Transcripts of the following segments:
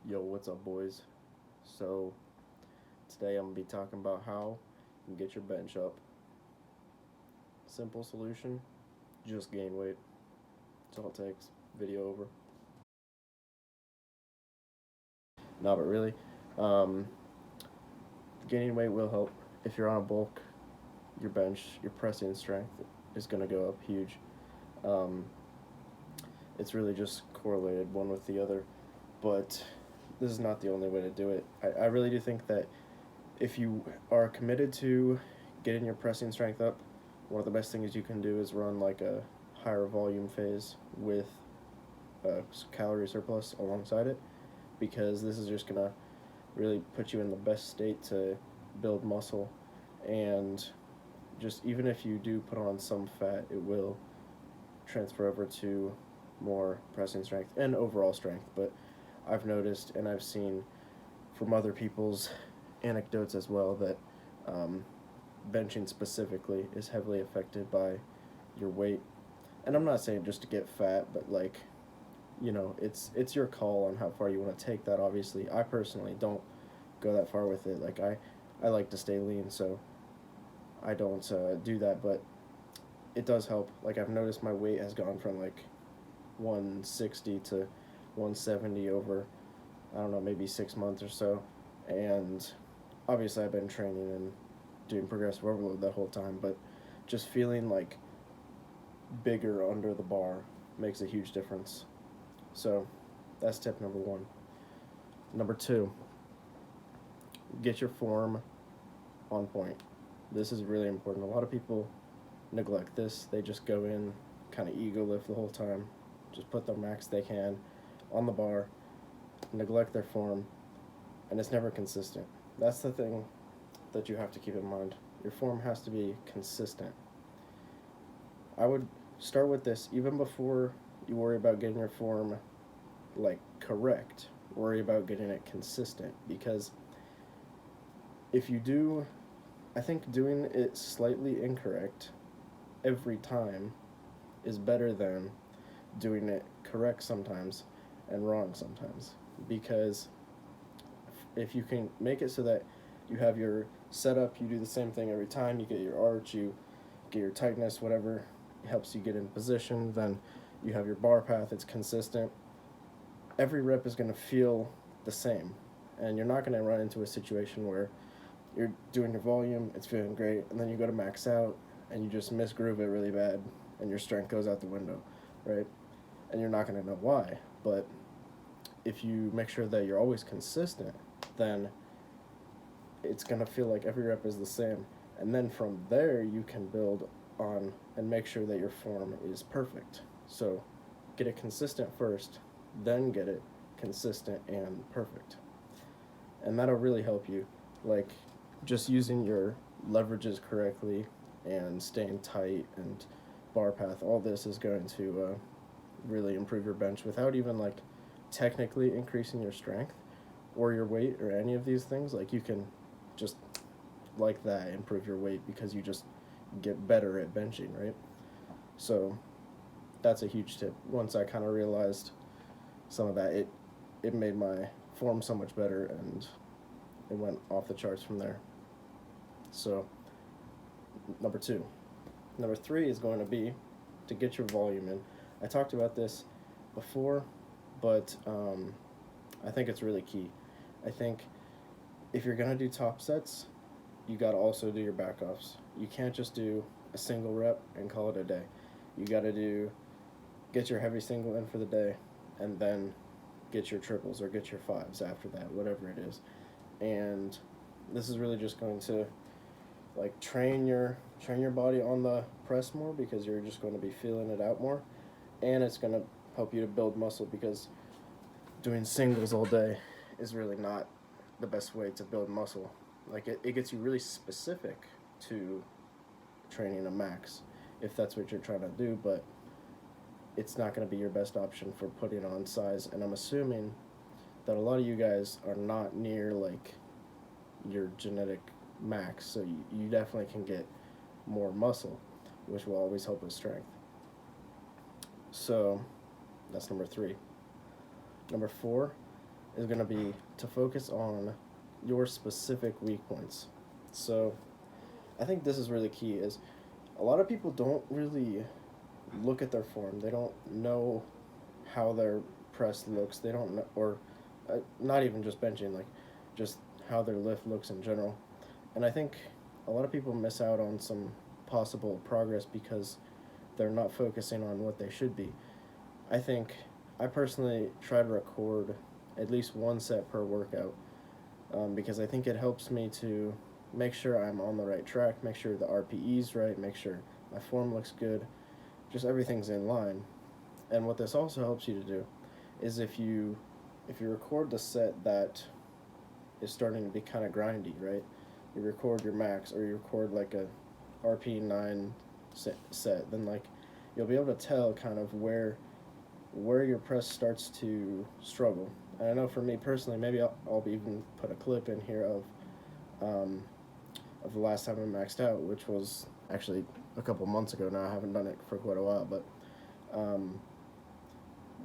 Yo, what's up, boys? So, today I'm gonna be talking about how you can get your bench up. Simple solution, just gain weight. That's all it takes. Video over. No, but really, um, gaining weight will help. If you're on a bulk, your bench, your pressing strength is gonna go up huge. Um, it's really just correlated one with the other, but this is not the only way to do it. I really do think that if you are committed to getting your pressing strength up, one of the best things you can do is run like a higher volume phase with a calorie surplus alongside it, because this is just gonna really put you in the best state to build muscle. And just even if you do put on some fat, it will transfer over to more pressing strength and overall strength. But I've noticed and I've seen from other people's anecdotes as well that um, benching specifically is heavily affected by your weight. And I'm not saying just to get fat, but like, it's your call on how far you want to take that. Obviously, I personally don't go that far with it. Like I like to stay lean, so I don't do that. But it does help. Like I've noticed my weight has gone from like 160 to 170 over, I don't know, maybe 6 months or so. And obviously I've been training and doing progressive overload that whole time, but just feeling like bigger under the bar makes a huge difference. So that's tip number one. Number two, get your form on point. This is really important. A lot of people neglect this. They just go in, kind of ego lift the whole time, just put the max they can on the bar, neglect their form, and it's never consistent. That's the thing that you have to keep in mind. Your form has to be consistent. I would start with this even before you worry about getting your form like correct. Worry about getting it consistent, because if you do, I think doing it slightly incorrect every time is better than doing it correct sometimes and wrong sometimes. Because if you can make it so that you have your setup, you do the same thing every time, you get your arch, you get your tightness, whatever helps you get in position, then you have your bar path, it's consistent. Every rep is going to feel the same, and you're not going to run into a situation where you're doing your volume, it's feeling great, and then you go to max out and you just misgroove it really bad and your strength goes out the window, right? And you're not going to know why. But if you make sure that you're always consistent, then it's going to feel like every rep is the same. And then from there, you can build on and make sure that your form is perfect. So get it consistent first, then get it consistent and perfect. And that'll really help you. Like, just using your leverages correctly and staying tight and bar path, all this is going to really improve your bench without even like technically increasing your strength or your weight or any of these things. Like, you can just like that improve your weight because you just get better at benching, right? So that's a huge tip. Once I kind of realized some of that, it made my form so much better, and it went off the charts from there. So number two. Number three is going to be to get your volume in. I talked about this before, but I think it's really key. I think if you're gonna do top sets, you gotta also do your back offs. You can't just do a single rep and call it a day. You gotta get your heavy single in for the day, and then get your triples or get your fives after that, whatever it is. And this is really just going to like train your body on the press more, because you're just going to be feeling it out more, and it's going to help you to build muscle, because doing singles all day is really not the best way to build muscle. Like it gets you really specific to training a max if that's what you're trying to do, but it's not going to be your best option for putting on size. And I'm assuming that a lot of you guys are not near like your genetic max, so you definitely can get more muscle, which will always help with strength. So that's number three. Number four, is going to be to focus on your specific weak points. So I think this is really key is a lot of people don't really look at their form. They don't know how their press looks. They don't know, or not even just benching, like just how their lift looks in general. And I think a lot of people miss out on some possible progress because they're not focusing on what they should be. I think I personally try to record at least one set per workout, because I think it helps me to make sure I'm on the right track, make sure the RPE's right, make sure my form looks good, just everything's in line. And what this also helps you to do is if you record the set that is starting to be kind of grindy, right? You record your max or you record like a RP9 set, then like you'll be able to tell kind of where your press starts to struggle. And I know for me personally, maybe I'll even put a clip in here of the last time I maxed out, which was actually a couple months ago now. I haven't done it for quite a while, but um,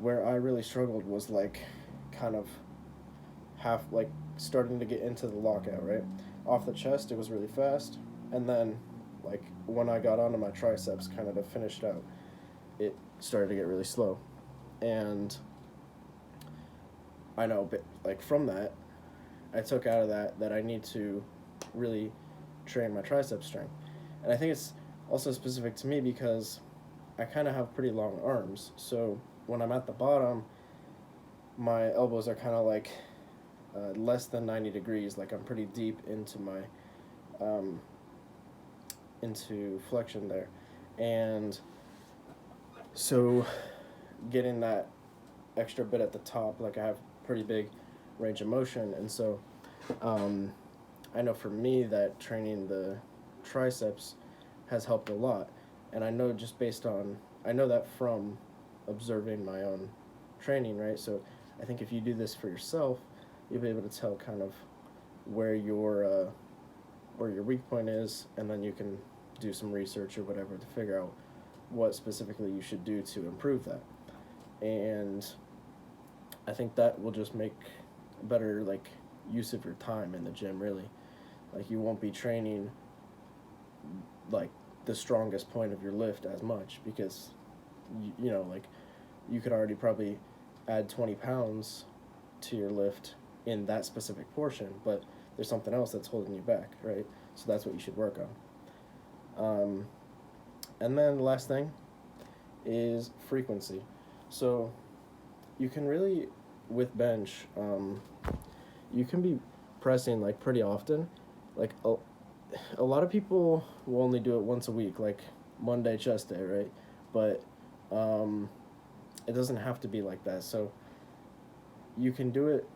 where I really struggled was like kind of half like starting to get into the lockout, right? Off the chest, it was really fast, and then like when I got onto my triceps, kind of to finish it out, it started to get really slow, and I know, but like from that, I took out of that I need to really train my tricep strength, and I think it's also specific to me because I kind of have pretty long arms, so when I'm at the bottom, my elbows are kind of like less than 90 degrees. Like I'm pretty deep into my um, into flexion there, and so getting that extra bit at the top, like I have pretty big range of motion, and so um, I know for me that training the triceps has helped a lot, and I know just based on I know that from observing my own training, right? So I think if you do this for yourself, you'll be able to tell kind of where your weak point is, and then you can do some research or whatever to figure out what specifically you should do to improve that. And I think that will just make better like use of your time in the gym, really. Like you won't be training like the strongest point of your lift as much because you know like you could already probably add 20 pounds to your lift in that specific portion, but there's something else that's holding you back, right? So that's what you should work on. And then the last thing is frequency. So you can really, with bench, you can be pressing like pretty often. Like a lot of people will only do it once a week, like Monday chest day, right? But it doesn't have to be like that. So you can do it.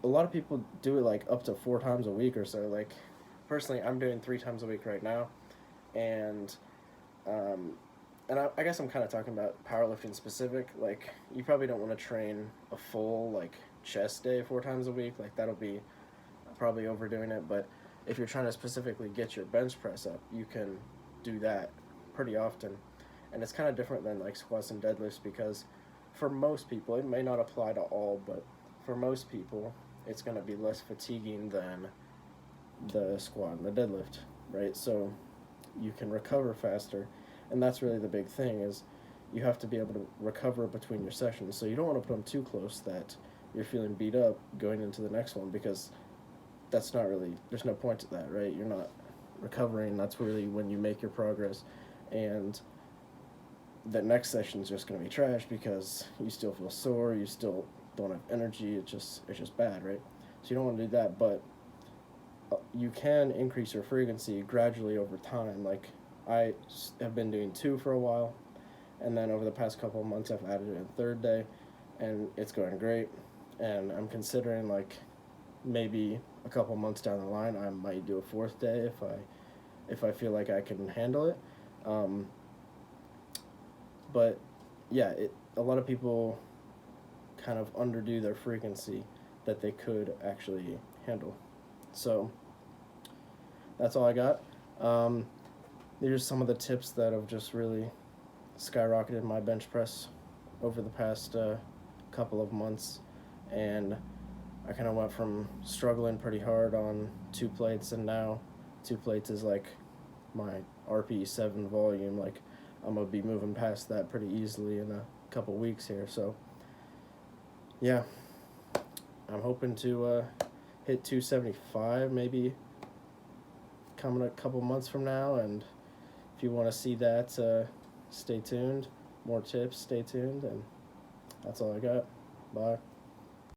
A lot of people do it like up to 4 times a week or so. Like personally, I'm doing 3 times a week right now, and um, I guess I'm kind of talking about powerlifting specific. Like you probably don't want to train a full like chest day 4 times a week. Like that'll be probably overdoing it. But if you're trying to specifically get your bench press up, you can do that pretty often, and it's kind of different than like squats and deadlifts because for most people it may not apply to all, but for most people it's going to be less fatiguing than the squat and the deadlift, right? So you can recover faster, and that's really the big thing is you have to be able to recover between your sessions. So you don't want to put them too close that you're feeling beat up going into the next one because that's not really there's no point to that, right? You're not recovering. That's really when you make your progress, and the next session is just going to be trash because you still feel sore, you still don't have energy. It's just bad, right? So you don't want to do that, but you can increase your frequency gradually over time. Like I have been doing 2 for a while, and then over the past couple of months I've added a third day, and it's going great. And I'm considering like maybe a couple months down the line I might do a 4th day if I feel like I can handle it. Um, but yeah, a lot of people kind of underdo their frequency that they could actually handle. So that's all I got. These are some of the tips that have just really skyrocketed my bench press over the past couple of months. and I kind of went from struggling pretty hard on 2 plates, and now 2 plates is like my RP7 volume. Like, I'm gonna be moving past that pretty easily in a couple weeks here. So yeah, I'm hoping to hit 275 maybe coming a couple months from now. And if you want to see that, stay tuned. More tips, stay tuned. And that's all I got. Bye.